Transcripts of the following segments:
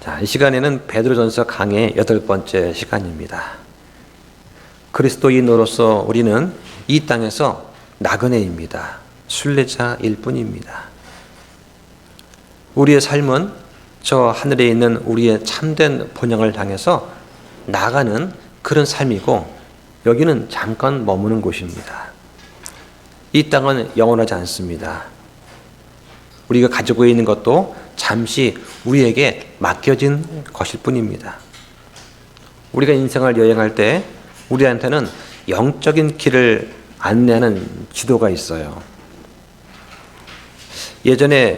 자, 이 시간에는 베드로전서 강의 8번째 시간입니다. 그리스도인으로서 우리는 이 땅에서 나그네입니다. 순례자일 뿐입니다. 우리의 삶은 저 하늘에 있는 우리의 참된 본향을 향해서 나가는 그런 삶이고, 여기는 잠깐 머무는 곳입니다. 이 땅은 영원하지 않습니다. 우리가 가지고 있는 것도 잠시 우리에게 맡겨진 것일 뿐입니다. 우리가 인생을 여행할 때 우리한테는 영적인 길을 안내하는 지도가 있어요. 예전에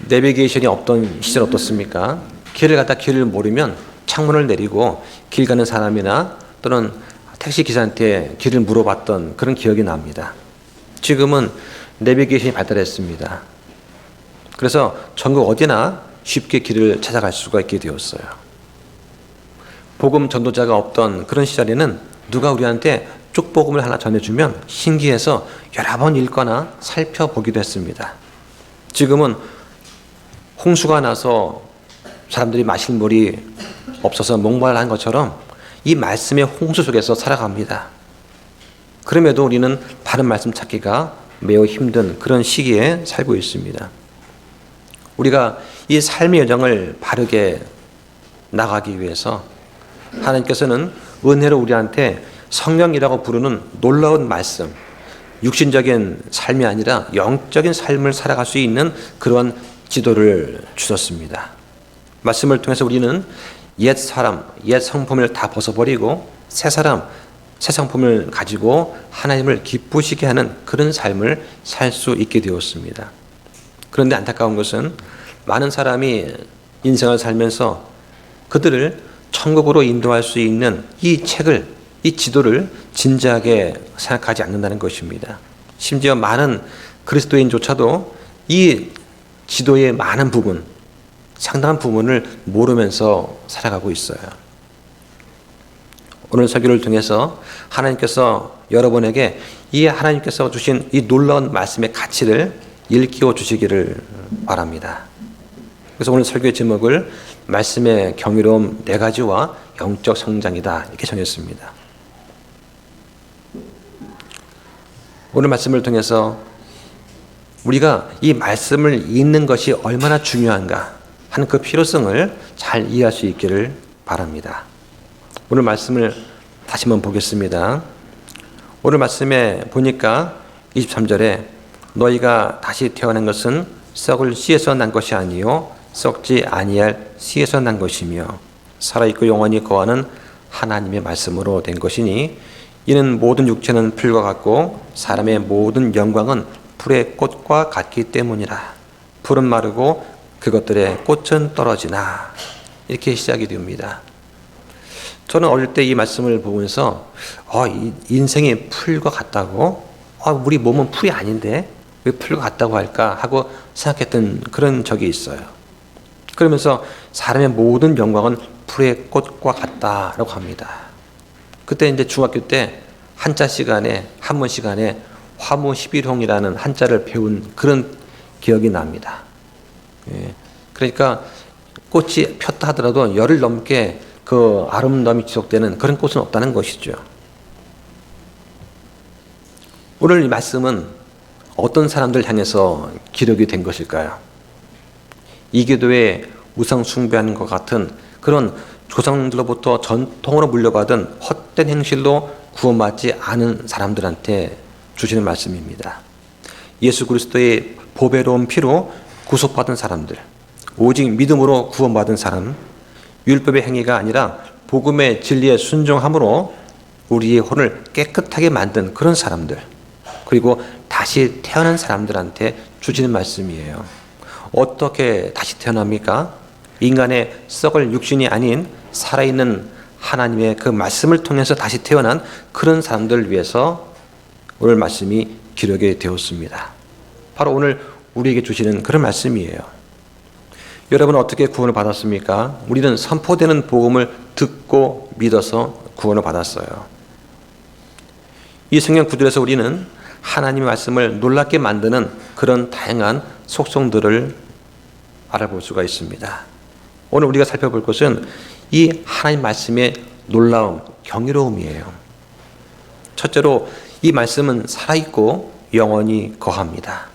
내비게이션이 없던 시절 어떻습니까? 길을 모르면 창문을 내리고 길 가는 사람이나 또는 택시 기사한테 길을 물어봤던 그런 기억이 납니다. 지금은 내비게이션이 발달했습니다. 그래서 전국 어디나 쉽게 길을 찾아갈 수가 있게 되었어요. 복음 전도자가 없던 그런 시절에는 누가 우리한테 쪽복음을 하나 전해주면 신기해서 여러 번 읽거나 살펴보기도 했습니다. 지금은 홍수가 나서 사람들이 마실 물이 없어서 목말라한 것처럼 이 말씀의 홍수 속에서 살아갑니다. 그럼에도 우리는 바른 말씀 찾기가 매우 힘든 그런 시기에 살고 있습니다. 우리가 이 삶의 여정을 바르게 나가기 위해서 하나님께서는 은혜로 우리한테 성령이라고 부르는 놀라운 말씀, 육신적인 삶이 아니라 영적인 삶을 살아갈 수 있는 그런 지도를 주셨습니다. 말씀을 통해서 우리는 옛 사람, 옛 성품을 다 벗어버리고 새 사람, 새 성품을 가지고 하나님을 기쁘시게 하는 그런 삶을 살 수 있게 되었습니다. 그런데 안타까운 것은 많은 사람이 인생을 살면서 그들을 천국으로 인도할 수 있는 이 책을, 이 지도를 진지하게 생각하지 않는다는 것입니다. 심지어 많은 그리스도인조차도 이 지도의 많은 부분, 상당한 부분을 모르면서 살아가고 있어요. 오늘 설교를 통해서 하나님께서 여러분에게 이 하나님께서 주신 이 놀라운 말씀의 가치를 일깨워 주시기를 바랍니다. 그래서 오늘 설교의 제목을 말씀의 경이로움 4가지와 영적 성장이다 이렇게 정했습니다. 오늘 말씀을 통해서 우리가 이 말씀을 읽는 것이 얼마나 중요한가 하는 그 필요성을 잘 이해할 수 있기를 바랍니다. 오늘 말씀을 다시 한번 보겠습니다. 오늘 말씀에 보니까 23절에 너희가 다시 태어난 것은 썩을 씨에서 난 것이 아니요 썩지 아니할 씨에서 난 것이며 살아있고 영원히 거하는 하나님의 말씀으로 된 것이니 이는 모든 육체는 풀과 같고 사람의 모든 영광은 풀의 꽃과 같기 때문이라. 풀은 마르고 그것들의 꽃은 떨어지나. 이렇게 시작이 됩니다. 저는 어릴 때 이 말씀을 보면서 인생이 풀과 같다고? 우리 몸은 풀이 아닌데 왜 풀과 같다고 할까 하고 생각했던 그런 적이 있어요. 그러면서 사람의 모든 영광은 풀의 꽃과 같다라고 합니다. 그때 이제 중학교 때 한자 시간에, 한문 시간에 화무 11홍이라는 한자를 배운 그런 기억이 납니다. 그러니까 꽃이 폈다 하더라도 열흘 넘게 그 아름다움이 지속되는 그런 꽃은 없다는 것이죠. 오늘 이 말씀은 어떤 사람들 향해서 기록이 된 것일까요? 이교도에 우상 숭배하는 것 같은 그런 조상들로부터 전통으로 물려받은 헛된 행실로 구원받지 않은 사람들한테 주시는 말씀입니다. 예수 그리스도의 보배로운 피로 구속받은 사람들, 오직 믿음으로 구원받은 사람, 율법의 행위가 아니라 복음의 진리에 순종함으로 우리의 혼을 깨끗하게 만든 그런 사람들, 그리고 다시 태어난 사람들한테 주시는 말씀이에요. 어떻게 다시 태어납니까? 인간의 썩을 육신이 아닌 살아있는 하나님의 그 말씀을 통해서 다시 태어난 그런 사람들을 위해서 오늘 말씀이 기록이 되었습니다. 바로 오늘 우리에게 주시는 그런 말씀이에요. 여러분 어떻게 구원을 받았습니까? 우리는 선포되는 복음을 듣고 믿어서 구원을 받았어요. 이 성경 구절에서 우리는 하나님의 말씀을 놀랍게 만드는 그런 다양한 속성들을 알아볼 수가 있습니다. 오늘 우리가 살펴볼 것은 이 하나님 말씀의 놀라움, 경이로움이에요. 첫째로 이 말씀은 살아있고 영원히 거합니다.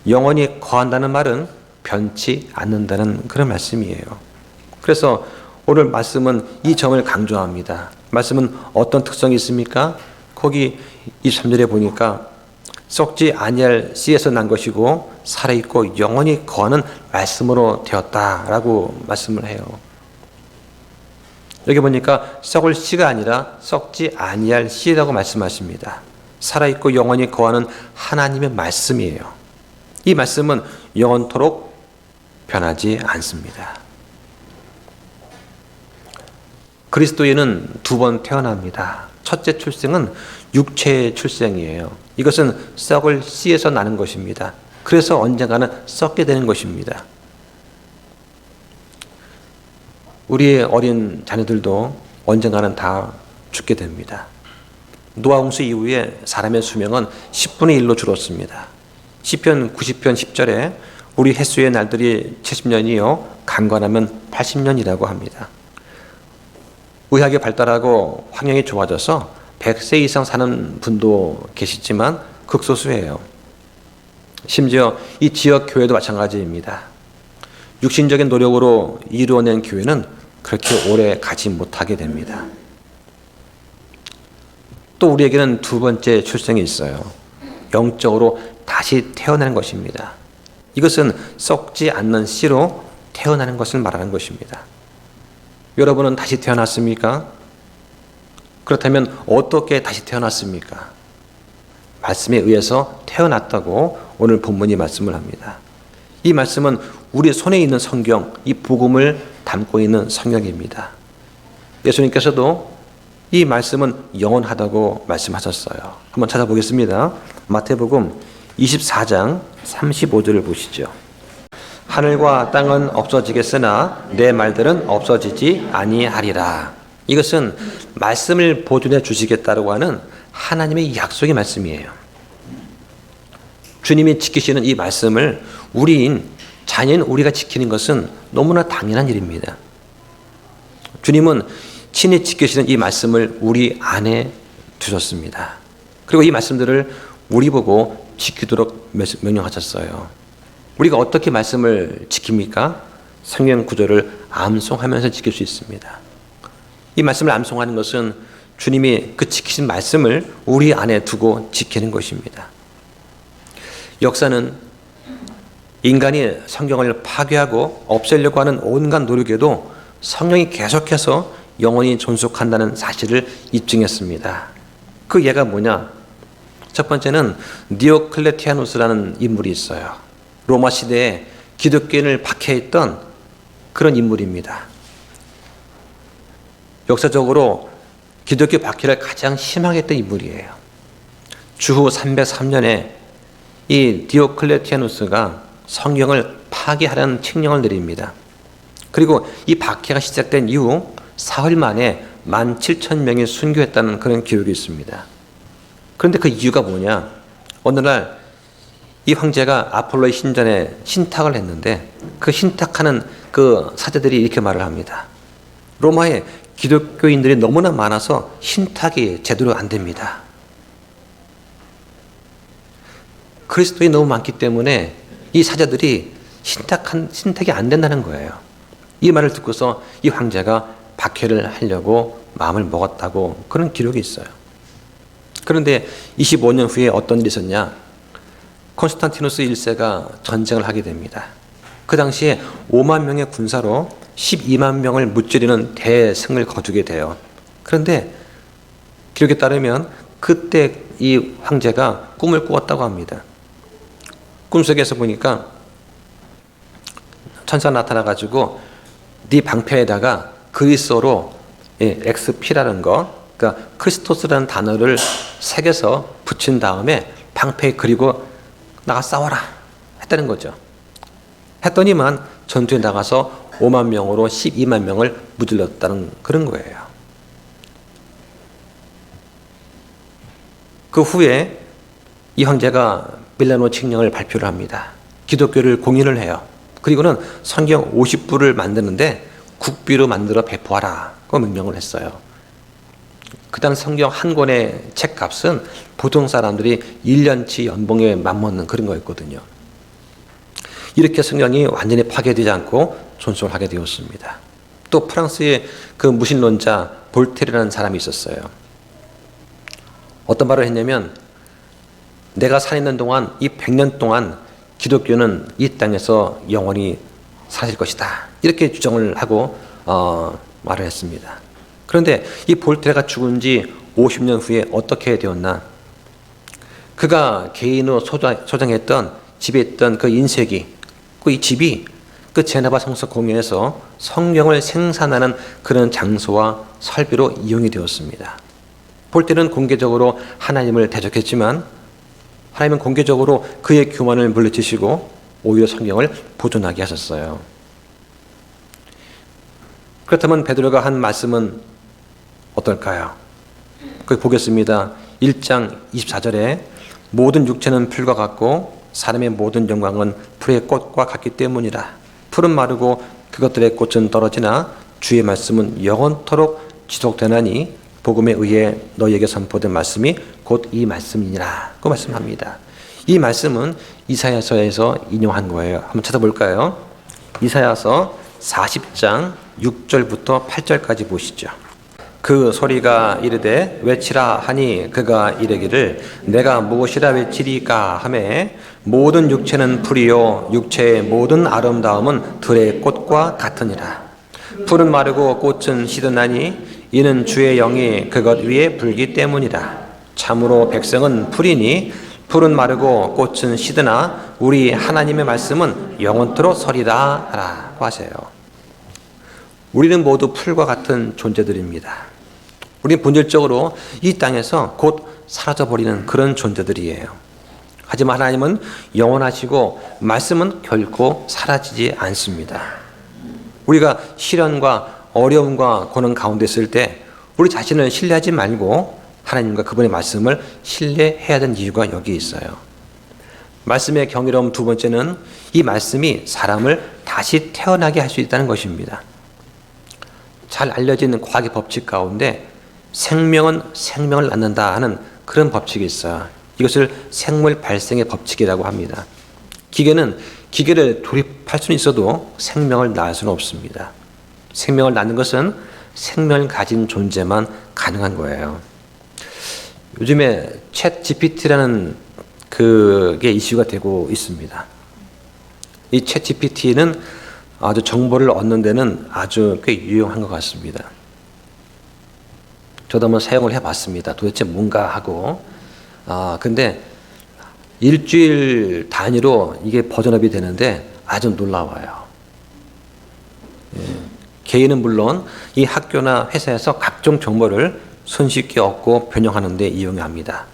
영원히 거한다는 말은 변치 않는다는 그런 말씀이에요. 그래서 오늘 말씀은 이 점을 강조합니다. 말씀은 어떤 특성이 있습니까? 거기 23절에 보니까 썩지 아니할 씨에서 난 것이고 살아있고 영원히 거하는 말씀으로 되었다라고 말씀을 해요. 여기 보니까 썩을 씨가 아니라 썩지 아니할 씨라고 말씀하십니다. 살아있고 영원히 거하는 하나님의 말씀이에요. 이 말씀은 영원토록 변하지 않습니다. 그리스도인은 두 번 태어납니다. 첫째 출생은 육체의 출생이에요. 이것은 썩을 씨에서 나는 것입니다. 그래서 언젠가는 썩게 되는 것입니다. 우리의 어린 자녀들도 언젠가는 다 죽게 됩니다. 노아 홍수 이후에 사람의 수명은 10분의 1로 줄었습니다. 시편 90편 10절에 우리 햇수의 날들이 70년이요 강건하면 80년이라고 합니다. 의학이 발달하고 환경이 좋아져서 100세 이상 사는 분도 계시지만 극소수예요. 심지어 이 지역 교회도 마찬가지입니다. 육신적인 노력으로 이루어낸 교회는 그렇게 오래 가지 못하게 됩니다. 또 우리에게는 두 번째 출생이 있어요. 영적으로 다시 태어나는 것입니다. 이것은 썩지 않는 씨로 태어나는 것을 말하는 것입니다. 여러분은 다시 태어났습니까? 그렇다면 어떻게 다시 태어났습니까? 말씀에 의해서 태어났다고 오늘 본문이 말씀을 합니다. 이 말씀은 우리 손에 있는 성경, 이 복음을 담고 있는 성경입니다. 예수님께서도 이 말씀은 영원하다고 말씀하셨어요. 한번 찾아보겠습니다. 마태복음 24장 35절을 보시죠. 하늘과 땅은 없어지겠으나 내 말들은 없어지지 아니하리라. 이것은 말씀을 보존해 주시겠다고 하는 하나님의 약속의 말씀이에요. 주님이 지키시는 이 말씀을 우리인 자녀인 우리가 지키는 것은 너무나 당연한 일입니다. 주님은 친히 지키시는 이 말씀을 우리 안에 두셨습니다. 그리고 이 말씀들을 우리 보고 지키도록 명령하셨어요. 우리가 어떻게 말씀을 지킵니까? 성경 구절을 암송하면서 지킬 수 있습니다. 이 말씀을 암송하는 것은 주님이 그 지키신 말씀을 우리 안에 두고 지키는 것입니다. 역사는 인간이 성경을 파괴하고 없애려고 하는 온갖 노력에도 성경이 계속해서 영원히 존속한다는 사실을 입증했습니다. 그 예가 뭐냐? 첫 번째는 디오클레티아누스라는 인물이 있어요. 로마 시대에 기독교인을 박해했던 그런 인물입니다. 역사적으로 기독교 박해를 가장 심하게 했던 인물이에요. 주후 303년에 이 디오클레티아누스가 성경을 파괴하라는 칙령을 내립니다. 그리고 이 박해가 시작된 이후 사흘 만에 17,000명이 순교했다는 그런 기록이 있습니다. 그런데 그 이유가 뭐냐? 어느 날 이 황제가 아폴로의 신전에 신탁을 했는데 그 신탁하는 그 사제들이 이렇게 말을 합니다. 로마에 기독교인들이 너무나 많아서 신탁이 제대로 안 됩니다. 그리스도인이 너무 많기 때문에 이 사제들이 신탁이 안 된다는 거예요. 이 말을 듣고서 이 황제가 박해를 하려고 마음을 먹었다고 그런 기록이 있어요. 그런데 25년 후에 어떤 일이 있었냐? 콘스탄티누스 1세가 전쟁을 하게 됩니다. 그 당시에 5만 명의 군사로 12만 명을 무찌르는 대승을 거두게 돼요. 그런데 기록에 따르면 그때 이 황제가 꿈을 꾸었다고 합니다. 꿈속에서 보니까 천사가 나타나가지고 네 방패에다가 그리스어로 XP라는 거, 그러니까 크리스토스라는 단어를 새겨서 붙인 다음에 방패에 그리고 나가 싸워라 했다는 거죠. 했더니만 전투에 나가서 5만 명으로 12만 명을 무찔렀다는 그런 거예요. 그 후에 이 황제가 밀라노 칙령을 발표를 합니다. 기독교를 공인을 해요. 그리고는 성경 50부를 만드는데 국비로 만들어 배포하라. 그 명령을 했어요. 그 당 성경 한 권의 책값은 보통 사람들이 1년치 연봉에 맞먹는 그런 거였거든요. 이렇게 성경이 완전히 파괴되지 않고 존속을 하게 되었습니다. 또 프랑스의 그 무신론자 볼테르라는 사람이 있었어요. 어떤 말을 했냐면 내가 살아있는 동안 이 100년 동안 기독교는 이 땅에서 영원히 사실 것이다. 이렇게 주장을 하고 말을 했습니다. 그런데 이 볼테르가 죽은 지 50년 후에 어떻게 되었나? 그가 개인으로 소장했던 집에 있던 그 인쇄기, 그 이 집이 그 제네바 성서 공회에서 성경을 생산하는 그런 장소와 설비로 이용이 되었습니다. 볼테르는 공개적으로 하나님을 대적했지만 하나님은 공개적으로 그의 교만을 물리치시고 오히려 성경을 보존하게 하셨어요. 그렇다면 베드로가 한 말씀은 어떨까요? 거기 보겠습니다. 1장 24절에 모든 육체는 풀과 같고 사람의 모든 영광은 풀의 꽃과 같기 때문이라. 풀은 마르고 그것들의 꽃은 떨어지나 주의 말씀은 영원토록 지속되나니 복음에 의해 너희에게 선포된 말씀이 곧 이 말씀이니라. 그 말씀합니다. 이 말씀은 이사야서에서 인용한 거예요. 한번 찾아볼까요? 이사야서 40장 6절부터 8절까지 보시죠. 그 소리가 이르되 외치라 하니 그가 이르기를 내가 무엇이라 외치리까 하매 모든 육체는 풀이요 육체의 모든 아름다움은 들의 꽃과 같으니라. 풀은 마르고 꽃은 시드나니 이는 주의 영이 그것 위에 불기 때문이라. 참으로 백성은 풀이니 풀은 마르고 꽃은 시드나 우리 하나님의 말씀은 영원토록 서리라 하라고 하세요. 우리는 모두 풀과 같은 존재들입니다. 우리는 본질적으로 이 땅에서 곧 사라져버리는 그런 존재들이에요. 하지만 하나님은 영원하시고 말씀은 결코 사라지지 않습니다. 우리가 시련과 어려움과 고난 가운데 있을 때 우리 자신을 신뢰하지 말고 하나님과 그분의 말씀을 신뢰해야 되는 이유가 여기 있어요. 말씀의 경이로움 두 번째는 이 말씀이 사람을 다시 태어나게 할 수 있다는 것입니다. 잘 알려진 과학의 법칙 가운데 생명은 생명을 낳는다 하는 그런 법칙이 있어요. 이것을 생물 발생의 법칙이라고 합니다. 기계는 기계를 조립할 수는 있어도 생명을 낳을 수는 없습니다. 생명을 낳는 것은 생명을 가진 존재만 가능한 거예요. 요즘에 챗 GPT라는 그게 이슈가 되고 있습니다. 이 챗 GPT는 아주 정보를 얻는 데는 아주 꽤 유용한 것 같습니다. 저도 한번 사용을 해봤습니다. 도대체 뭔가 하고. 근데 일주일 단위로 이게 버전업이 되는데 아주 놀라워요. 예. 개인은 물론 이 학교나 회사에서 각종 정보를 손쉽게 얻고 변형하는 데 이용합니다.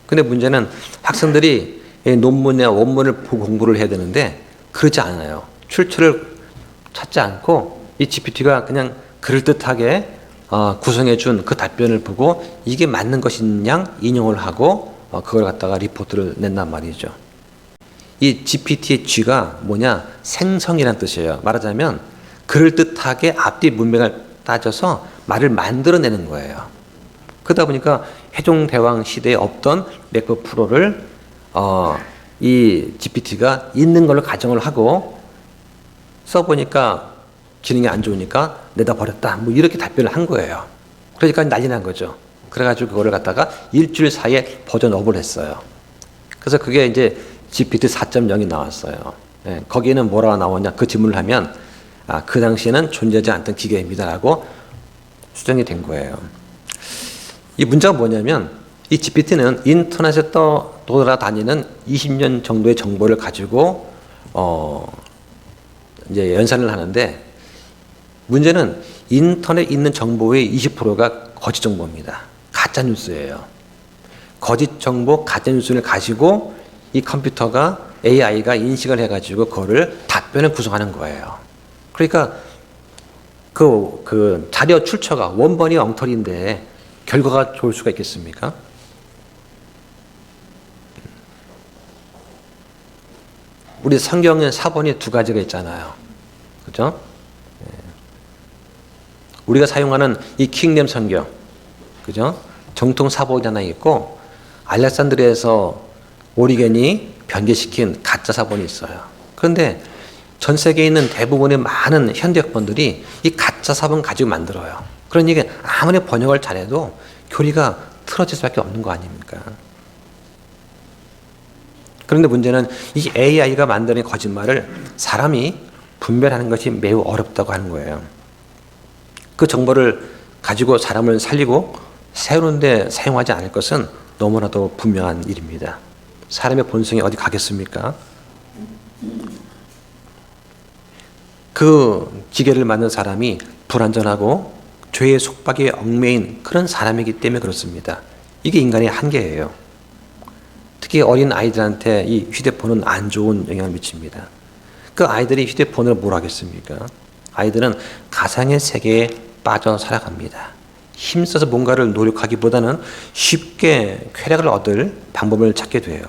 근데 문제는 학생들이 논문이나 원문을 보고 공부를 해야 되는데 그렇지 않아요. 출처를 찾지 않고 이 GPT가 그냥 그럴듯하게 구성해 준 그 답변을 보고 이게 맞는 것이냐 인용을 하고 그걸 갖다가 리포트를 낸단 말이죠. 이 GPT의 G가 뭐냐? 생성이란 뜻이에요. 말하자면 그럴듯하게 앞뒤 문맥을 따져서 말을 만들어내는 거예요. 그러다 보니까 회종대왕 시대에 없던 맥북 프로를 이 GPT가 있는 걸로 가정을 하고 써보니까 기능이 안 좋으니까 내다 버렸다. 뭐 이렇게 답변을 한 거예요. 그러니까 난리 난 거죠. 그래가지고 그거를 갖다가 일주일 사이에 버전업을 했어요. 그래서 그게 이제 GPT 4.0이 나왔어요. 예, 거기에는 뭐라고 나오냐? 그 질문을 하면 그 당시에는 존재하지 않던 기계입니다라고 수정이 된 거예요. 이 문제가 뭐냐면 이 GPT는 인터넷에 돌아다니는 20년 정도의 정보를 가지고 이제 연산을 하는데 문제는 인터넷에 있는 정보의 20%가 거짓 정보입니다. 가짜 뉴스예요. 거짓 정보, 가짜 뉴스를 가지고 이 컴퓨터가 AI가 인식을 해가지고 그거를 답변을 구성하는 거예요. 그러니까 그 자료 출처가 원본이 엉터리인데 결과가 좋을 수가 있겠습니까? 우리 성경에 사본이 두 가지가 있잖아요. 그죠? 우리가 사용하는 이 킹잼 성경, 그죠? 정통 사본이 하나 있고, 알렉산드리아에서 오리겐이 변개시킨 가짜 사본이 있어요. 그런데 전 세계에 있는 대부분의 많은 현대학본들이 이 가짜 사본 가지고 만들어요. 그러니 아무리 번역을 잘해도 교리가 틀어질 수밖에 없는 거 아닙니까? 그런데 문제는 이 AI가 만드는 거짓말을 사람이 분별하는 것이 매우 어렵다고 하는 거예요. 그 정보를 가지고 사람을 살리고 새로운 데 사용하지 않을 것은 너무나도 분명한 일입니다. 사람의 본성이 어디 가겠습니까? 그 기계를 만든 사람이 불완전하고 죄의 속박에 얽매인 그런 사람이기 때문에 그렇습니다. 이게 인간의 한계예요. 특히 어린 아이들한테 이 휴대폰은 안 좋은 영향을 미칩니다. 그 아이들이 휴대폰으로 뭘 하겠습니까? 아이들은 가상의 세계에 빠져 살아갑니다. 힘써서 뭔가를 노력하기보다는 쉽게 쾌락을 얻을 방법을 찾게 돼요.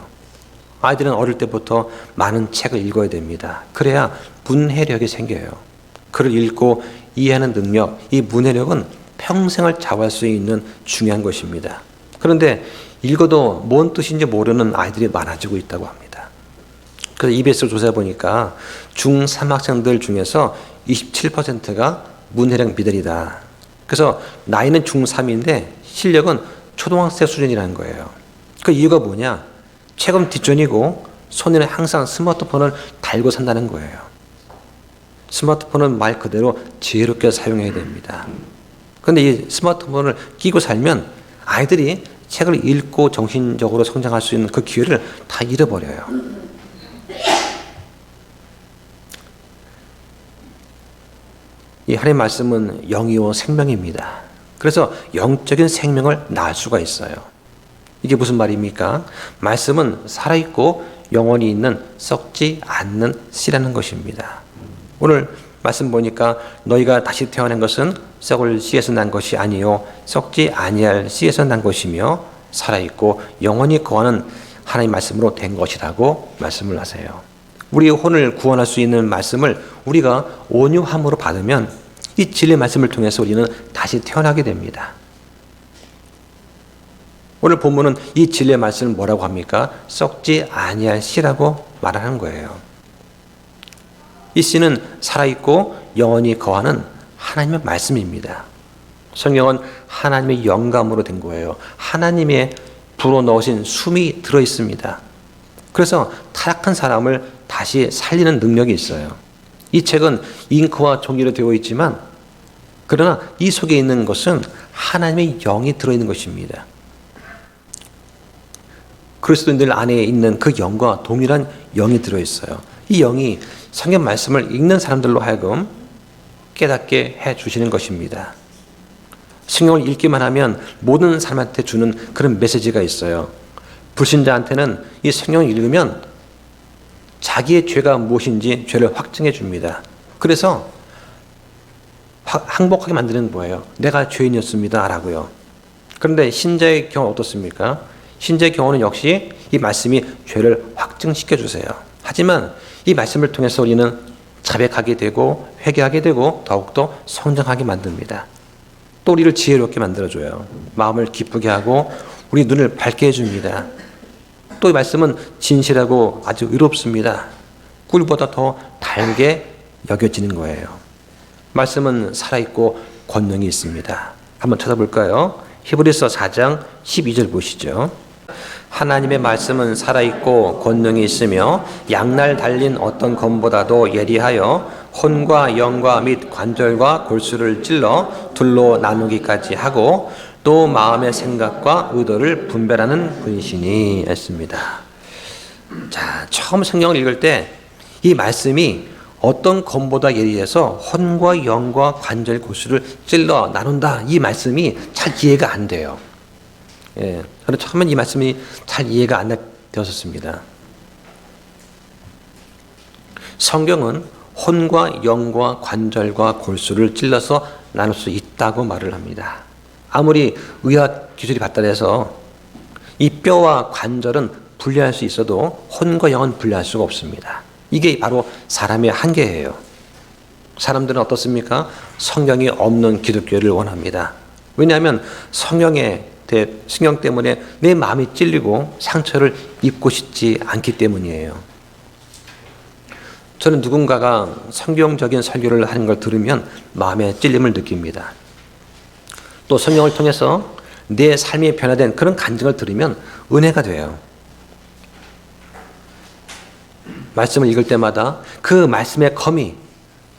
아이들은 어릴 때부터 많은 책을 읽어야 됩니다. 그래야 문해력이 생겨요. 글을 읽고 이해하는 능력, 이 문해력은 평생을 좌우할 수 있는 중요한 것입니다. 그런데 읽어도 뭔 뜻인지 모르는 아이들이 많아지고 있다고 합니다. 그래서 EBS를 조사해 보니까 중3 학생들 중에서 27%가 문해력 미달이다. 그래서 나이는 중3인데 실력은 초등학생 수준이라는 거예요. 그 이유가 뭐냐? 책은 뒷전이고 손에는 항상 스마트폰을 달고 산다는 거예요. 스마트폰은 말 그대로 지혜롭게 사용해야 됩니다. 그런데 이 스마트폰을 끼고 살면 아이들이 책을 읽고 정신적으로 성장할 수 있는 그 기회를 다 잃어버려요. 이 하나님의 말씀은 영이요 생명입니다. 그래서 영적인 생명을 낳을 수가 있어요. 이게 무슨 말입니까? 말씀은 살아있고 영원히 있는 썩지 않는 씨라는 것입니다. 오늘 말씀 보니까 너희가 다시 태어난 것은 썩을 씨에서 난 것이 아니요 썩지 아니할 씨에서 난 것이며 살아있고 영원히 거하는 하나님의 말씀으로 된 것이라고 말씀을 하세요. 우리의 혼을 구원할 수 있는 말씀을 우리가 온유함으로 받으면 이 진리의 말씀을 통해서 우리는 다시 태어나게 됩니다. 오늘 본문은 이 진리의 말씀을 뭐라고 합니까? 썩지 아니할 씨라고 말하는 거예요. 이 씨는 살아있고 영원히 거하는 하나님의 말씀입니다. 성경은 하나님의 영감으로 된 거예요. 하나님의 불어넣으신 숨이 들어있습니다. 그래서 타락한 사람을 다시 살리는 능력이 있어요. 이 책은 잉크와 종이로 되어 있지만 그러나 이 속에 있는 것은 하나님의 영이 들어있는 것입니다. 그리스도인들 안에 있는 그 영과 동일한 영이 들어있어요. 이 영이 성경 말씀을 읽는 사람들로 하여금 깨닫게 해주시는 것입니다. 성경을 읽기만 하면 모든 사람한테 주는 그런 메시지가 있어요. 불신자한테는 이 성경을 읽으면 자기의 죄가 무엇인지 죄를 확증해 줍니다. 그래서 항복하게 만드는 거예요. 내가 죄인이었습니다 라고요. 그런데 신자의 경우 어떻습니까? 신자의 경우는 역시 이 말씀이 죄를 확증시켜 주세요. 하지만 이 말씀을 통해서 우리는 자백하게 되고 회개하게 되고 더욱더 성장하게 만듭니다. 또 우리를 지혜롭게 만들어줘요. 마음을 기쁘게 하고 우리 눈을 밝게 해줍니다. 또 이 말씀은 진실하고 아주 의롭습니다. 꿀보다 더 달게 여겨지는 거예요. 말씀은 살아있고 권능이 있습니다. 한번 찾아볼까요? 히브리서 4장 12절 보시죠. 하나님의 말씀은 살아있고 권능이 있으며 양날 달린 어떤 검보다도 예리하여 혼과 영과 및 관절과 골수를 찔러 둘로 나누기까지 하고 또 마음의 생각과 의도를 분별하는 분이시니 했습니다. 자, 처음 성경을 읽을 때 이 말씀이 어떤 검보다 예리해서 혼과 영과 관절 골수를 찔러 나눈다. 이 말씀이 잘 이해가 안 돼요. 예, 저는 처음엔 이 말씀이 잘 이해가 안 되었습니다. 성경은 혼과 영과 관절과 골수를 찔러서 나눌 수 있다고 말을 합니다. 아무리 의학 기술이 발달해서 이 뼈와 관절은 분리할 수 있어도 혼과 영은 분리할 수가 없습니다. 이게 바로 사람의 한계예요. 사람들은 어떻습니까? 성경이 없는 기독교를 원합니다. 왜냐하면 성경 때문에 내 마음이 찔리고 상처를 입고 싶지 않기 때문이에요. 저는 누군가가 성경적인 설교를 하는 걸 들으면 마음에 찔림을 느낍니다. 또 성경을 통해서 내 삶이 변화된 그런 간증을 들으면 은혜가 돼요. 말씀을 읽을 때마다 그 말씀의 검이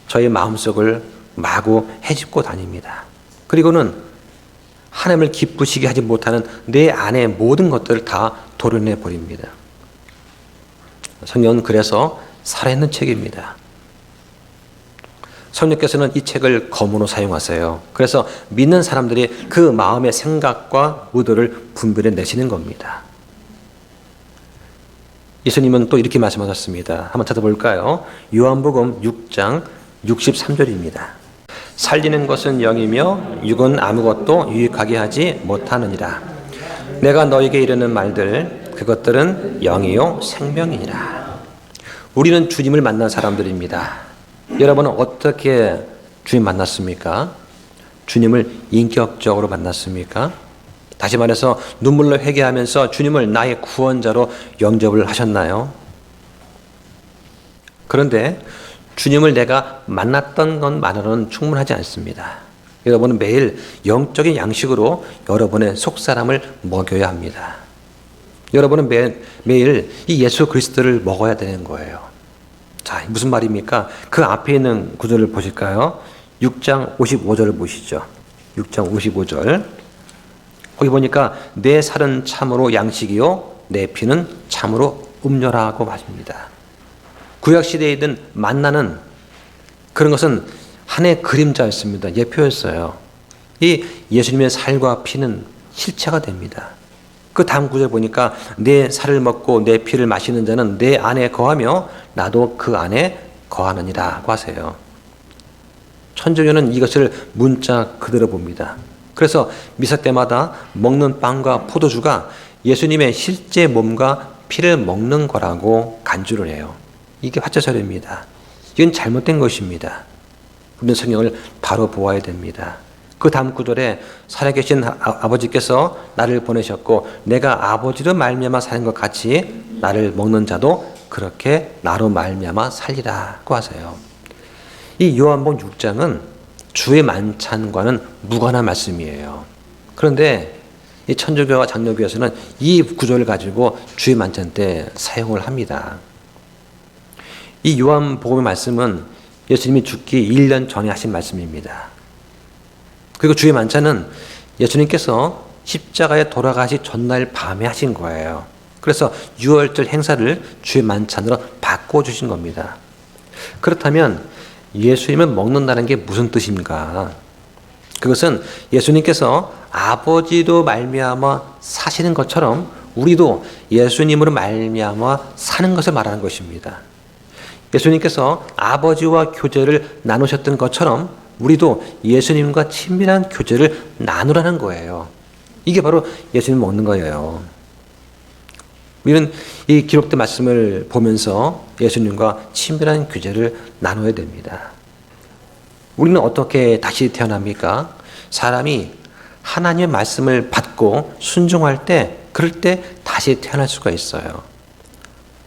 저의 마음속을 마구 헤집고 다닙니다. 그리고는 하나님을 기쁘시게 하지 못하는 내 안의 모든 것들을 다 도려내 버립니다. 성경은 그래서 살아있는 책입니다. 성령께서는 이 책을 검으로 사용하세요. 그래서 믿는 사람들이 그 마음의 생각과 의도를 분별해 내시는 겁니다. 예수님은 또 이렇게 말씀하셨습니다. 한번 찾아볼까요? 요한복음 6장 63절입니다. 살리는 것은 영이며 육은 아무것도 유익하게 하지 못하느니라. 내가 너에게 이르는 말들 그것들은 영이요 생명이니라. 우리는 주님을 만난 사람들입니다. 여러분은 어떻게 주님 만났습니까? 주님을 인격적으로 만났습니까? 다시 말해서 눈물로 회개하면서 주님을 나의 구원자로 영접을 하셨나요? 그런데 주님을 내가 만났던 것만으로는 충분하지 않습니다. 여러분은 매일 영적인 양식으로 여러분의 속사람을 먹여야 합니다. 여러분은 매일 이 예수 그리스도를 먹어야 되는 거예요. 자, 무슨 말입니까? 그 앞에 있는 구절을 보실까요? 6장 55절을 보시죠. 6장 55절. 거기 보니까 내 살은 참으로 양식이요 내 피는 참으로 음료라고 하십니다. 구약시대에 있는 만나는 그런 것은 하나의 그림자였습니다. 예표였어요. 이 예수님의 살과 피는 실체가 됩니다. 그 다음 구절 보니까 내 살을 먹고 내 피를 마시는 자는 내 안에 거하며 나도 그 안에 거하느니라고 하세요. 천주교는 이것을 문자 그대로 봅니다. 그래서 미사 때마다 먹는 빵과 포도주가 예수님의 실제 몸과 피를 먹는 거라고 간주를 해요. 이게 화자설입니다. 이건 잘못된 것입니다. 우리는 성경을 바로 보아야 됩니다. 그 다음 구절에 살아계신 아버지께서 나를 보내셨고 내가 아버지로 말미암아 사는 것 같이 나를 먹는 자도 그렇게 나로 말미암아 살리라고 하세요. 이 요한복음 6장은 주의 만찬과는 무관한 말씀이에요. 그런데 이 천주교와 장로교에서는 이 구절을 가지고 주의 만찬 때 사용을 합니다. 이 요한복음의 말씀은 예수님이 죽기 1년 전에 하신 말씀입니다. 그리고 주의 만찬은 예수님께서 십자가에 돌아가시 전날 밤에 하신 거예요. 그래서 유월절 행사를 주의 만찬으로 바꿔주신 겁니다. 그렇다면 예수님을 먹는다는 게 무슨 뜻입니까? 그것은 예수님께서 아버지로 말미암아 사시는 것처럼 우리도 예수님으로 말미암아 사는 것을 말하는 것입니다. 예수님께서 아버지와 교제를 나누셨던 것처럼 우리도 예수님과 친밀한 교제를 나누라는 거예요. 이게 바로 예수님 먹는 거예요. 우리는 이 기록된 말씀을 보면서 예수님과 친밀한 교제를 나눠야 됩니다. 우리는 어떻게 다시 태어납니까? 사람이 하나님의 말씀을 받고 순종할 때, 그럴 때 다시 태어날 수가 있어요.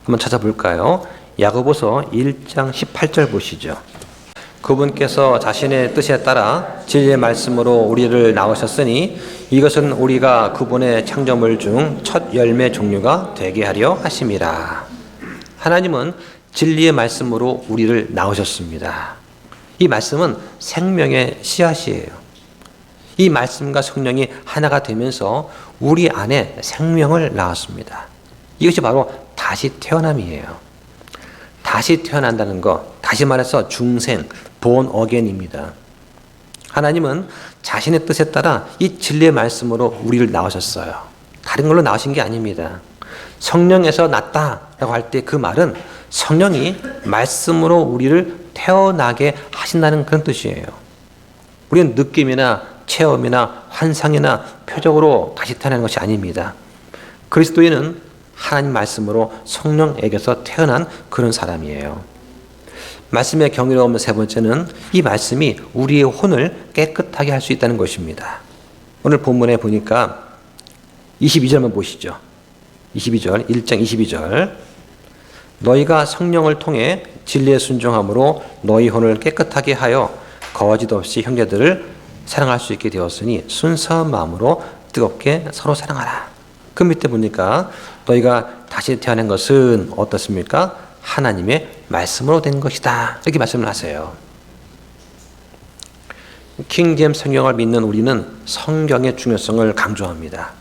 한번 찾아볼까요? 야고보서 1장 18절 보시죠. 그분께서 자신의 뜻에 따라 진리의 말씀으로 우리를 낳으셨으니 이것은 우리가 그분의 창조물 중 첫 열매 종류가 되게 하려 하심이라. 하나님은 진리의 말씀으로 우리를 낳으셨습니다. 이 말씀은 생명의 씨앗이에요. 이 말씀과 성령이 하나가 되면서 우리 안에 생명을 낳았습니다. 이것이 바로 다시 태어남이에요. 다시 태어난다는 것, 다시 말해서 중생, born again입니다. 하나님은 자신의 뜻에 따라 이 진리의 말씀으로 우리를 낳으셨어요. 다른 걸로 낳으신 게 아닙니다. 성령에서 낳다라고 할 때 그 말은 성령이 말씀으로 우리를 태어나게 하신다는 그런 뜻이에요. 우리는 느낌이나 체험이나 환상이나 표적으로 다시 태어나는 것이 아닙니다. 그리스도인은 하나님 말씀으로 성령에게서 태어난 그런 사람이에요. 말씀의 경이로움 세 번째는 이 말씀이 우리의 혼을 깨끗하게 할 수 있다는 것입니다. 오늘 본문에 보니까 22절만 보시죠. 22절, 1장 22절. 너희가 성령을 통해 진리에 순종함으로 너희 혼을 깨끗하게 하여 거짓 없이 형제들을 사랑할 수 있게 되었으니 순수한 마음으로 뜨겁게 서로 사랑하라. 그 밑에 보니까 너희가 다시 태어난 것은 어떻습니까? 하나님의 말씀으로 된 것이다. 이렇게 말씀을 하세요. 킹제임스 성경을 믿는 우리는 성경의 중요성을 강조합니다.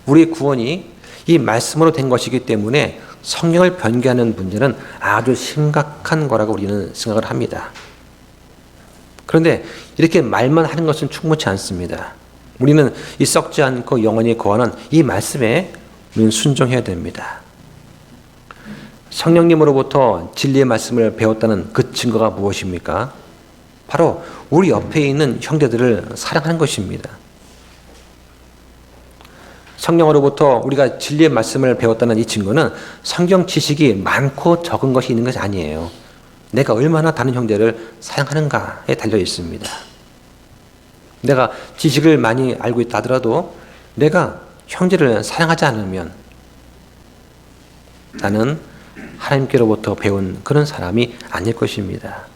우리 구원이 이 말씀으로 된 것이기 때문에 성경을 변개하는 문제는 아주 심각한 거라고 우리는 생각을 합니다. 그런데 이렇게 말만 하는 것은 충분치 않습니다. 우리는 이 썩지 않고 영원히 거하는 이 말씀에 우리는 순종해야 됩니다. 성령님으로부터 진리의 말씀을 배웠다는 그 증거가 무엇입니까? 바로 우리 옆에 있는 형제들을 사랑하는 것입니다. 성령으로부터 우리가 진리의 말씀을 배웠다는 이 증거는 성경 지식이 많고 적은 것이 있는 것이 아니에요. 내가 얼마나 다른 형제를 사랑하는가에 달려 있습니다. 내가 지식을 많이 알고 있다 하더라도 내가 형제를 사랑하지 않으면 나는 하나님께로부터 배운 그런 사람이 아닐 것입니다.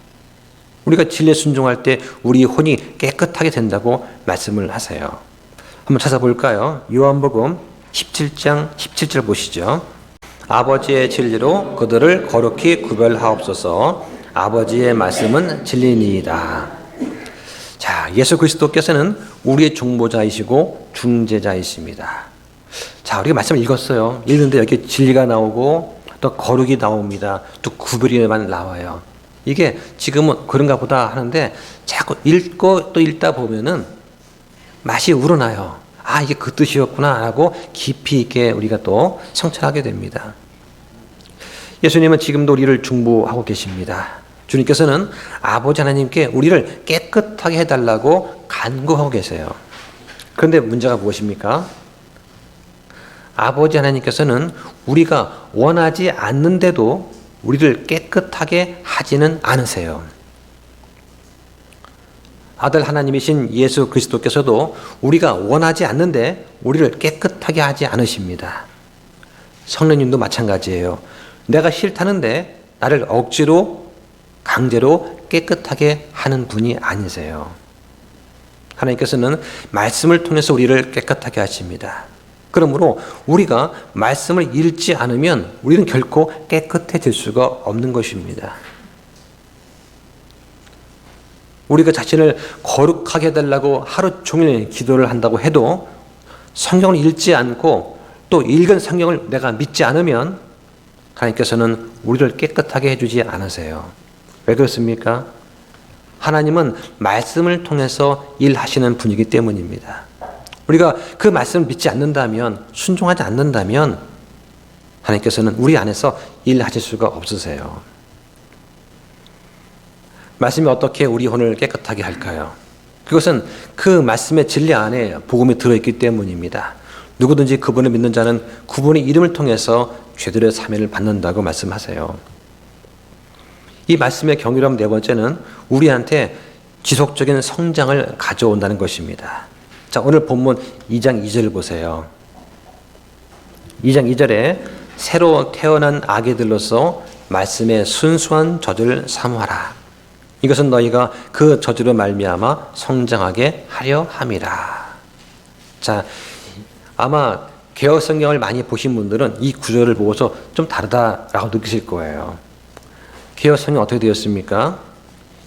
우리가 진리에 순종할 때 우리 혼이 깨끗하게 된다고 말씀을 하세요. 한번 찾아볼까요? 요한복음 17장 17절 보시죠. 아버지의 진리로 그들을 거룩히 구별하옵소서. 아버지의 말씀은 진리니이다. 자, 예수 그리스도께서는 우리의 중보자이시고 중재자이십니다. 자, 우리가 말씀을 읽었어요. 읽는데 여기 진리가 나오고 또 거룩이 나옵니다. 또 구별이만 나와요. 이게 지금은 그런가 보다 하는데 자꾸 읽고 또 읽다 보면은 맛이 우러나요. 아, 이게 그 뜻이었구나 하고 깊이 있게 우리가 또 성찰하게 됩니다. 예수님은 지금도 우리를 중보하고 계십니다. 주님께서는 아버지 하나님께 우리를 깨끗하게 해달라고 간구하고 계세요. 그런데 문제가 무엇입니까? 아버지 하나님께서는 우리가 원하지 않는데도 우리를 깨끗하게 하지는 않으세요. 아들 하나님이신 예수 그리스도께서도 우리가 원하지 않는데 우리를 깨끗하게 하지 않으십니다. 성령님도 마찬가지예요. 내가 싫다는데 나를 억지로 강제로 깨끗하게 하는 분이 아니세요. 하나님께서는 말씀을 통해서 우리를 깨끗하게 하십니다. 그러므로 우리가 말씀을 읽지 않으면 우리는 결코 깨끗해질 수가 없는 것입니다. 우리가 자신을 거룩하게 해달라고 하루 종일 기도를 한다고 해도 성경을 읽지 않고 또 읽은 성경을 내가 믿지 않으면 하나님께서는 우리를 깨끗하게 해주지 않으세요. 왜 그렇습니까? 하나님은 말씀을 통해서 일하시는 분이기 때문입니다. 우리가 그 말씀을 믿지 않는다면, 순종하지 않는다면 하나님께서는 우리 안에서 일하실 수가 없으세요. 말씀이 어떻게 우리 혼을 깨끗하게 할까요? 그것은 그 말씀의 진리 안에 복음이 들어있기 때문입니다. 누구든지 그분을 믿는 자는 그분의 이름을 통해서 죄들의 사면을 받는다고 말씀하세요. 이 말씀의 경이로움 네 번째는 우리한테 지속적인 성장을 가져온다는 것입니다. 자, 오늘 본문 2장 2절을 보세요. 2장 2절에 새로 태어난 아기들로서 말씀의 순수한 젖을 사모하라. 이것은 너희가 그 젖으로 말미암아 성장하게 하려 함이라. 자, 아마 개역 성경을 많이 보신 분들은 이 구절을 보고서 좀 다르다라고 느끼실 거예요. 개역 성경 어떻게 되었습니까?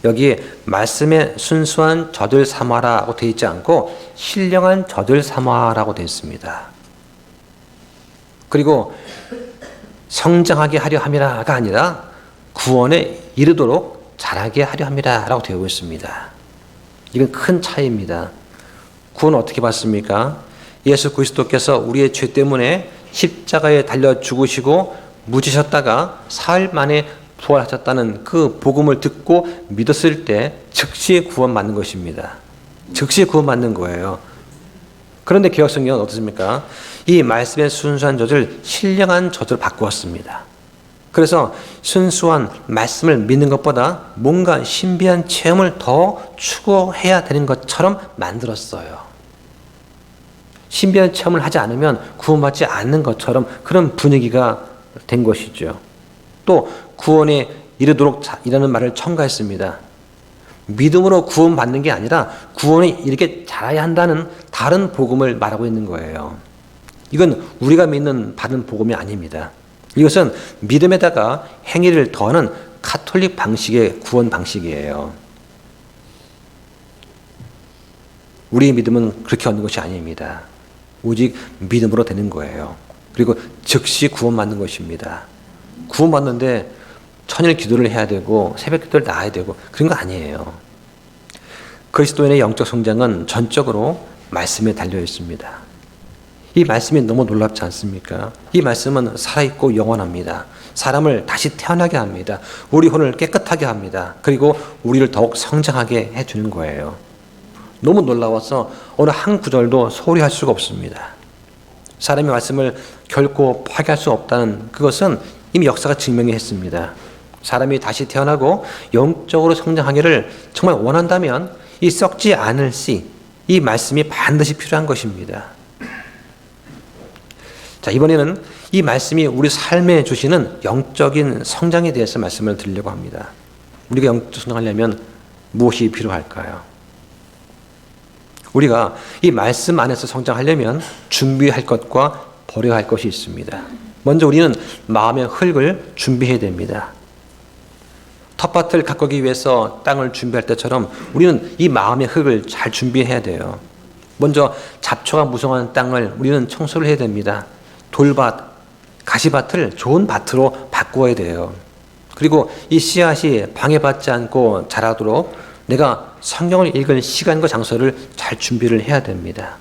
여기에 말씀의 순수한 젖을 삼아라고 되어 있지 않고 신령한 젖을 삼아라고 되어 있습니다. 그리고 성장하게 하려 함이라가 아니라 구원에 이르도록 자라게 하려 함이라라고 되어 있습니다. 이건 큰 차이입니다. 구원은 어떻게 받습니까? 예수 그리스도께서 우리의 죄 때문에 십자가에 달려 죽으시고 묻히셨다가 사흘 만에 부활하셨다는 그 복음을 듣고 믿었을 때 즉시 구원받는 것입니다. 즉시 구원받는 거예요. 그런데 개역 성경은 어떻습니까? 이 말씀의 순수한 젖을 신령한 젖으로 바꾸었습니다. 그래서 순수한 말씀을 믿는 것보다 뭔가 신비한 체험을 더 추구해야 되는 것처럼 만들었어요. 신비한 체험을 하지 않으면 구원받지 않는 것처럼 그런 분위기가 된 것이죠. 또 구원에 이르도록 이라는 말을 첨가했습니다. 믿음으로 구원받는 게 아니라 구원에 이렇게 자라야 한다는 다른 복음을 말하고 있는 거예요. 이건 우리가 믿는 받은 복음이 아닙니다. 이것은 믿음에다가 행위를 더하는 가톨릭 방식의 구원 방식이에요. 우리의 믿음은 그렇게 얻는 것이 아닙니다. 오직 믿음으로 되는 거예요. 그리고 즉시 구원받는 것입니다. 구원받는데 천일 기도를 해야 되고 새벽 기도를 나와야 되고 그런 거 아니에요. 그리스도인의 영적 성장은 전적으로 말씀에 달려 있습니다. 이 말씀이 너무 놀랍지 않습니까? 이 말씀은 살아있고 영원합니다. 사람을 다시 태어나게 합니다. 우리 혼을 깨끗하게 합니다. 그리고 우리를 더욱 성장하게 해주는 거예요. 너무 놀라워서 어느 한 구절도 소홀히 할 수가 없습니다. 사람의 말씀을 결코 파괴할 수 없다는 그것은 이미 역사가 증명이 했습니다. 사람이 다시 태어나고 영적으로 성장하기를 정말 원한다면 이 썩지 않을 씨, 이 말씀이 반드시 필요한 것입니다. 자, 이번에는 이 말씀이 우리 삶에 주시는 영적인 성장에 대해서 말씀을 드리려고 합니다. 우리가 영적 성장하려면 무엇이 필요할까요? 우리가 이 말씀 안에서 성장하려면 준비할 것과 버려야 할 것이 있습니다. 먼저 우리는 마음의 흙을 준비해야 됩니다. 텃밭을 가꾸기 위해서 땅을 준비할 때처럼 우리는 이 마음의 흙을 잘 준비해야 돼요. 먼저 잡초가 무성한 땅을 우리는 청소를 해야 됩니다. 돌밭, 가시밭을 좋은 밭으로 바꾸어야 돼요. 그리고 이 씨앗이 방해받지 않고 자라도록 내가 성경을 읽을 시간과 장소를 잘 준비를 해야 됩니다.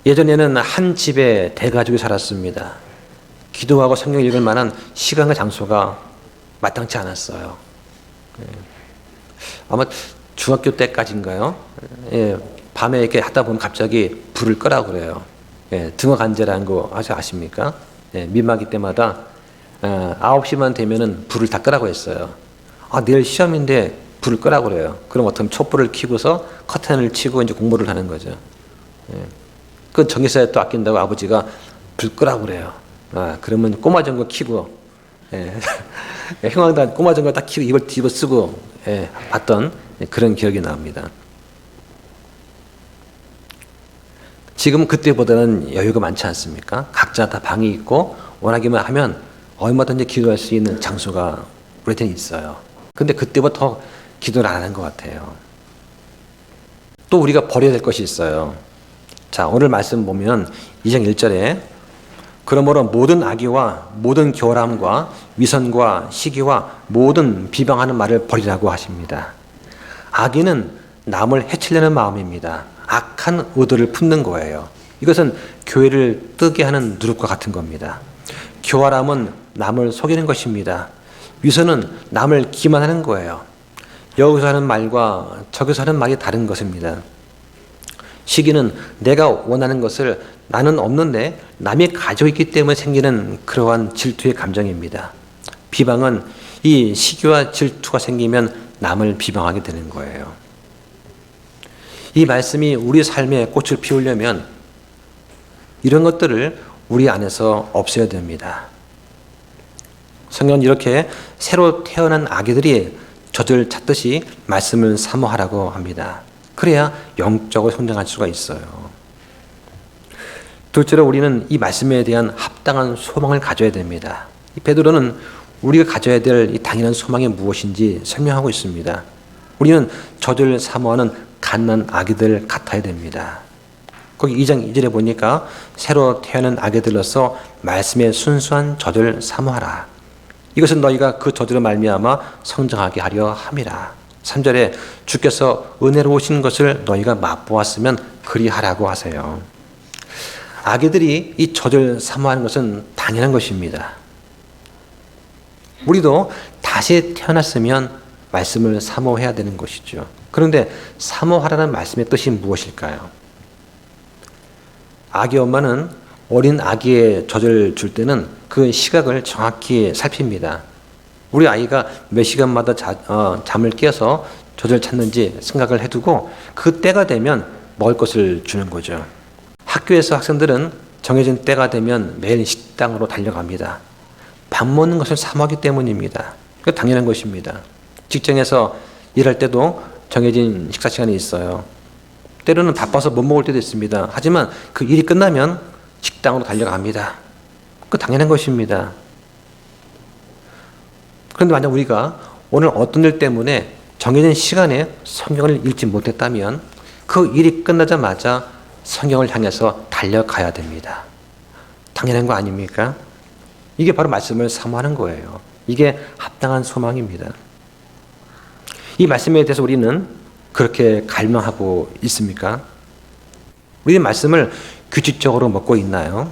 예전에는 한 집에 대가족이 살았습니다. 기도하고 성경 읽을 만한 시간과 장소가 마땅치 않았어요. 아마 중학교 때까지인가요? 밤에 이렇게 하다 보면 갑자기 불을 끄라고 그래요. 등어 간제라는 거 아십니까? 민마기 때마다 9시만 되면은 불을 다 끄라고 했어요. 내일 시험인데 불을 끄라고 그래요. 그럼 어떤 촛불을 켜고서 커튼을 치고 이제 공부를 하는 거죠. 그 전기세 또 아낀다고 아버지가 불 끄라고 그래요. 그러면 꼬마 전구 켜고 형광등 꼬마 전구 딱 켜고 입을 뒤집어 쓰고 봤던 그런 기억이 납니다. 지금은 그때보다는 여유가 많지 않습니까? 각자 다 방이 있고 원하기만 하면 얼마든지 기도할 수 있는 장소가 우리한테 있어요. 근데 그때보다 더 기도를 안 하는 것 같아요. 또 우리가 버려야 될 것이 있어요. 자, 오늘 말씀 보면 2장 1절에 그러므로 모든 악의와 모든 교람과 위선과 시기와 모든 비방하는 말을 버리라고 하십니다. 악의는 남을 해치려는 마음입니다. 악한 의도를 품는 거예요. 이것은 교회를 뜨게 하는 누룩과 같은 겁니다. 교활함은 남을 속이는 것입니다. 위선은 남을 기만하는 거예요. 여기서 하는 말과 저기서 하는 말이 다른 것입니다. 시기는 내가 원하는 것을 나는 없는데 남이 가지고 있기 때문에 생기는 그러한 질투의 감정입니다. 비방은 이 시기와 질투가 생기면 남을 비방하게 되는 거예요. 이 말씀이 우리 삶에 꽃을 피우려면 이런 것들을 우리 안에서 없애야 됩니다. 성경은 이렇게 새로 태어난 아기들이 젖을 찾듯이 말씀을 사모하라고 합니다. 그래야 영적으로 성장할 수가 있어요. 둘째로 우리는 이 말씀에 대한 합당한 소망을 가져야 됩니다. 베드로는 우리가 가져야 될 이 당연한 소망이 무엇인지 설명하고 있습니다. 우리는 젖을 사모하는 갓난 아기들 같아야 됩니다. 거기 2장 2절에 보니까 새로 태어난 아기들로서 말씀의 순수한 젖을 사모하라. 이것은 너희가 그 젖으로 말미암아 성장하게 하려 함이라. 3절에 주께서 은혜로우신 것을 너희가 맛보았으면 그리하라고 하세요. 아기들이 이 젖을 사모하는 것은 당연한 것입니다. 우리도 다시 태어났으면 말씀을 사모해야 되는 것이죠. 그런데 사모하라는 말씀의 뜻이 무엇일까요? 아기 엄마는 어린 아기의 젖을 줄 때는 그 시각을 정확히 살핍니다. 우리 아이가 몇 시간마다 잠을 깨서 젖을 찾는지 생각을 해두고 그 때가 되면 먹을 것을 주는 거죠. 학교에서 학생들은 정해진 때가 되면 매일 식당으로 달려갑니다. 밥 먹는 것을 사모하기 때문입니다. 그 당연한 것입니다. 직장에서 일할 때도 정해진 식사 시간이 있어요. 때로는 바빠서 못 먹을 때도 있습니다. 하지만 그 일이 끝나면 식당으로 달려갑니다. 그 당연한 것입니다. 그런데 만약 우리가 오늘 어떤 일 때문에 정해진 시간에 성경을 읽지 못했다면 그 일이 끝나자마자 성경을 향해서 달려가야 됩니다. 당연한 거 아닙니까? 이게 바로 말씀을 사모하는 거예요. 이게 합당한 소망입니다. 이 말씀에 대해서 우리는 그렇게 갈망하고 있습니까? 우리는 말씀을 규칙적으로 먹고 있나요?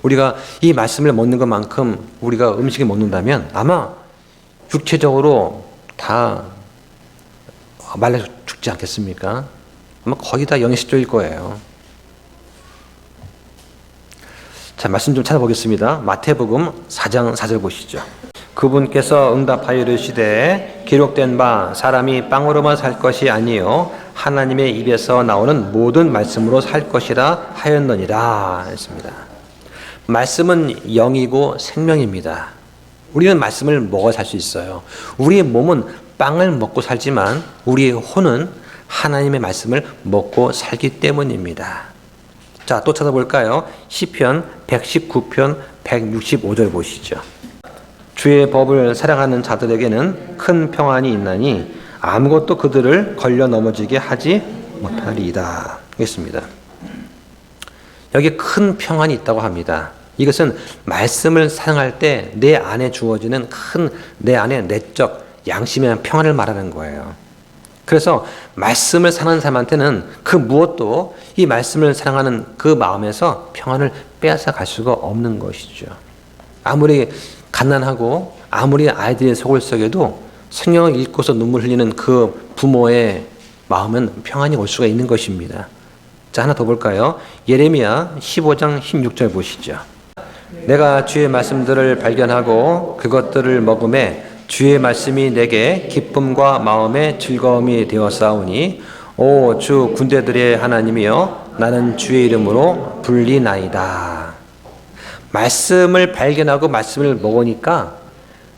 우리가 이 말씀을 먹는 것만큼 우리가 음식을 먹는다면 아마 육체적으로 다 말라 죽지 않겠습니까? 아마 거의 다 영양실조일 거예요. 자, 말씀 좀 찾아보겠습니다. 마태복음 4장 4절 보시죠. 그분께서 응답하여 이르시되 기록된 바 사람이 빵으로만 살 것이 아니요 하나님의 입에서 나오는 모든 말씀으로 살 것이라 하였느니라 했습니다. 말씀은 영이고 생명입니다. 우리는 말씀을 먹어 살 수 있어요. 우리의 몸은 빵을 먹고 살지만 우리의 혼은 하나님의 말씀을 먹고 살기 때문입니다. 자, 또 찾아볼까요? 시편 119편 165절 보시죠. 주의 법을 사랑하는 자들에게는 큰 평안이 있나니 아무것도 그들을 걸려 넘어지게 하지 못하리이다. 있습니다. 여기 큰 평안이 있다고 합니다. 이것은 말씀을 사랑할 때 내 안에 주어지는 큰 내 안에 내적 양심의 평안을 말하는 거예요. 그래서 말씀을 사랑하는 사람한테는 그 무엇도 이 말씀을 사랑하는 그 마음에서 평안을 빼앗아 갈 수가 없는 것이죠. 아무리 갓난하고 아무리 아이들의 속을 썩여도 성경을 읽고서 눈물 흘리는 그 부모의 마음은 평안이 올 수가 있는 것입니다. 자, 하나 더 볼까요? 예레미야 15장 16절 보시죠. 내가 주의 말씀들을 발견하고 그것들을 먹음에 주의 말씀이 내게 기쁨과 마음의 즐거움이 되었사오니 오 주 군대들의 하나님이여 나는 주의 이름으로 불리나이다. 말씀을 발견하고 말씀을 먹으니까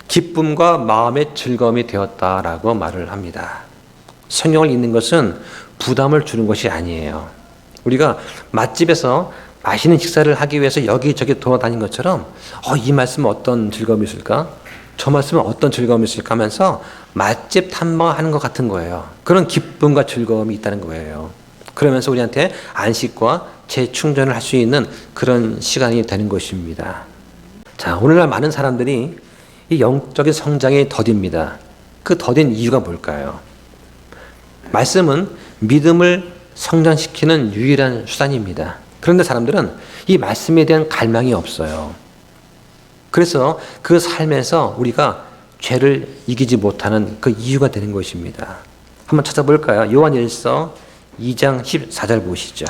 기쁨과 마음의 즐거움이 되었다라고 말을 합니다. 성경을 읽는 것은 부담을 주는 것이 아니에요. 우리가 맛집에서 맛있는 식사를 하기 위해서 여기저기 돌아다닌 것처럼 이 말씀은 어떤 즐거움이 있을까? 저 말씀은 어떤 즐거움이 있을까 하면서 맛집 탐방하는 것 같은 거예요. 그런 기쁨과 즐거움이 있다는 거예요. 그러면서 우리한테 안식과 재충전을 할 수 있는 그런 시간이 되는 것입니다. 자, 오늘날 많은 사람들이 이 영적인 성장이 더딥니다. 그 더딘 이유가 뭘까요? 말씀은 믿음을 성장시키는 유일한 수단입니다. 그런데 사람들은 이 말씀에 대한 갈망이 없어요. 그래서 그 삶에서 우리가 죄를 이기지 못하는 그 이유가 되는 것입니다. 한번 찾아볼까요? 요한일서 2장 14절 보시죠.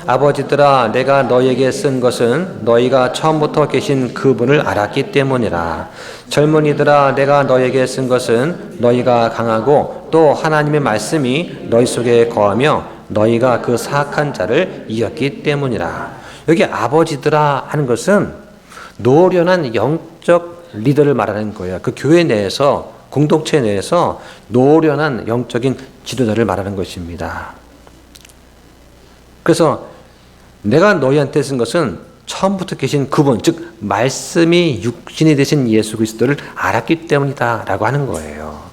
아버지들아 내가 너희에게 쓴 것은 너희가 처음부터 계신 그분을 알았기 때문이라. 젊은이들아 내가 너희에게 쓴 것은 너희가 강하고 또 하나님의 말씀이 너희 속에 거하며 너희가 그 사악한 자를 이겼기 때문이라. 여기 아버지들아 하는 것은 노련한 영적 리더를 말하는 거예요. 그 교회 내에서 공동체 내에서 노련한 영적인 지도자를 말하는 것입니다. 그래서 내가 너희한테 쓴 것은 처음부터 계신 그분, 즉 말씀이 육신이 되신 예수 그리스도를 알았기 때문이다 라고 하는 거예요.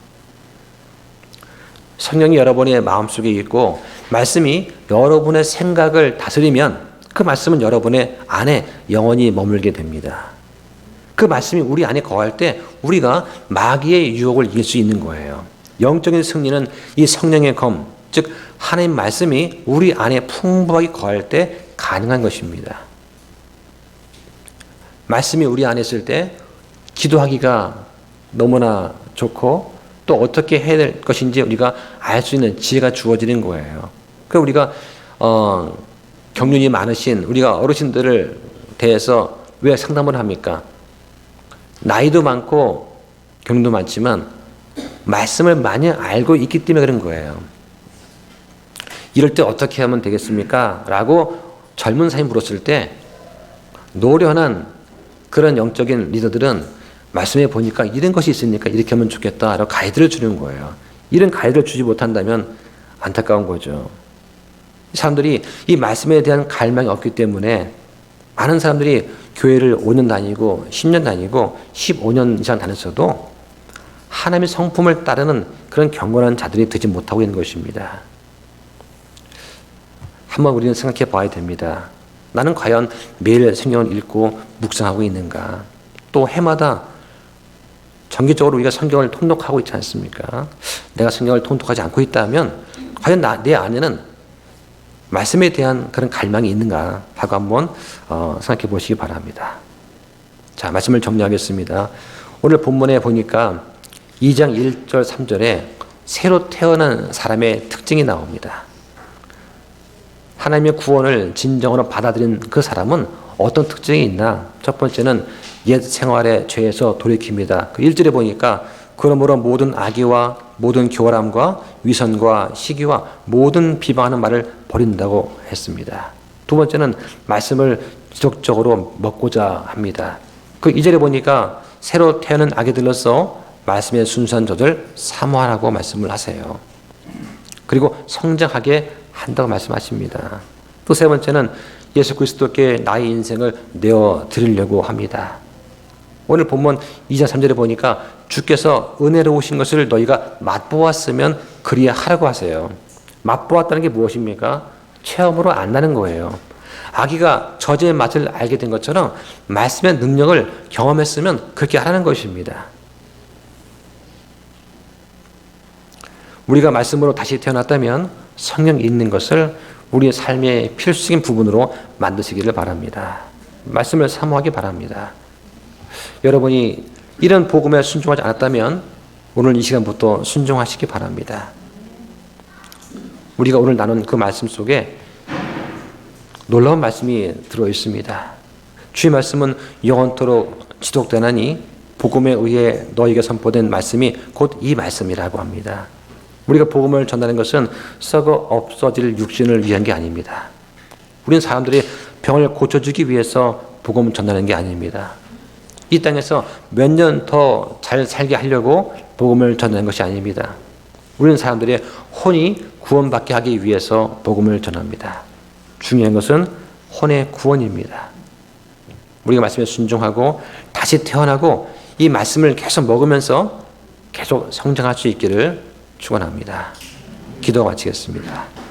성령이 여러분의 마음속에 있고 말씀이 여러분의 생각을 다스리면 그 말씀은 여러분의 안에 영원히 머물게 됩니다. 그 말씀이 우리 안에 거할 때 우리가 마귀의 유혹을 이길 수 있는 거예요. 영적인 승리는 이 성령의 검, 즉 하나님 말씀이 우리 안에 풍부하게 거할 때 가능한 것입니다. 말씀이 우리 안에 있을 때 기도하기가 너무나 좋고 또 어떻게 해야 될 것인지 우리가 알 수 있는 지혜가 주어지는 거예요. 그래서 우리가 경륜이 많으신 우리가 어르신들을 대해서 왜 상담을 합니까? 나이도 많고 경륜도 많지만 말씀을 많이 알고 있기 때문에 그런 거예요. 이럴 때 어떻게 하면 되겠습니까? 라고 젊은 사람이 물었을 때 노련한 그런 영적인 리더들은 말씀해 보니까 이런 것이 있으니까 이렇게 하면 좋겠다 라고 가이드를 주는 거예요. 이런 가이드를 주지 못한다면 안타까운 거죠. 사람들이 이 말씀에 대한 갈망이 없기 때문에 많은 사람들이 교회를 5년 다니고 10년 다니고 15년 이상 다녔어도 하나님의 성품을 따르는 그런 경건한 자들이 되지 못하고 있는 것입니다. 한번 우리는 생각해 봐야 됩니다. 나는 과연 매일 성경을 읽고 묵상하고 있는가? 또 해마다 정기적으로 우리가 성경을 통독하고 있지 않습니까? 내가 성경을 통독하지 않고 있다면 과연 내 안에는 말씀에 대한 그런 갈망이 있는가 하고 한번 생각해 보시기 바랍니다. 자, 말씀을 정리하겠습니다. 오늘 본문에 보니까 2장 1절 3절에 새로 태어난 사람의 특징이 나옵니다. 하나님의 구원을 진정으로 받아들인 그 사람은 어떤 특징이 있나? 첫 번째는 옛 생활의 죄에서 돌이킵니다. 그 1절에 보니까 그러므로 모든 악의와 모든 교활함과 위선과 시기와 모든 비방하는 말을 버린다고 했습니다. 두 번째는 말씀을 지속적으로 먹고자 합니다. 그 2절에 보니까 새로 태어난 아기들로서 말씀의 순수한 젖을 사모하라고 말씀을 하세요. 그리고 성장하게 한다고 말씀하십니다. 또 세 번째는 예수 그리스도께 나의 인생을 내어 드리려고 합니다. 오늘 본문 2장 3절에 보니까 주께서 은혜로우신 것을 너희가 맛보았으면 그리야 하라고 하세요. 맛보았다는 게 무엇입니까? 체험으로 안다는 거예요. 아기가 저주의 맛을 알게 된 것처럼 말씀의 능력을 경험했으면 그렇게 하라는 것입니다. 우리가 말씀으로 다시 태어났다면 성령 읽는 것을 우리의 삶의 필수적인 부분으로 만드시기를 바랍니다. 말씀을 사모하기 바랍니다. 여러분이 이런 복음에 순종하지 않았다면 오늘 이 시간부터 순종하시기 바랍니다. 우리가 오늘 나눈 그 말씀 속에 놀라운 말씀이 들어 있습니다. 주의 말씀은 영원토록 지속되나니 복음에 의해 너에게 선포된 말씀이 곧 이 말씀이라고 합니다. 우리가 복음을 전하는 것은 썩어 없어질 육신을 위한 게 아닙니다. 우리는 사람들이 병을 고쳐주기 위해서 복음을 전하는 게 아닙니다. 이 땅에서 몇 년 더 잘 살게 하려고 복음을 전하는 것이 아닙니다. 우리는 사람들의 혼이 구원받게 하기 위해서 복음을 전합니다. 중요한 것은 혼의 구원입니다. 우리가 말씀에 순종하고 다시 태어나고 이 말씀을 계속 먹으면서 계속 성장할 수 있기를 축원합니다. 기도 마치겠습니다.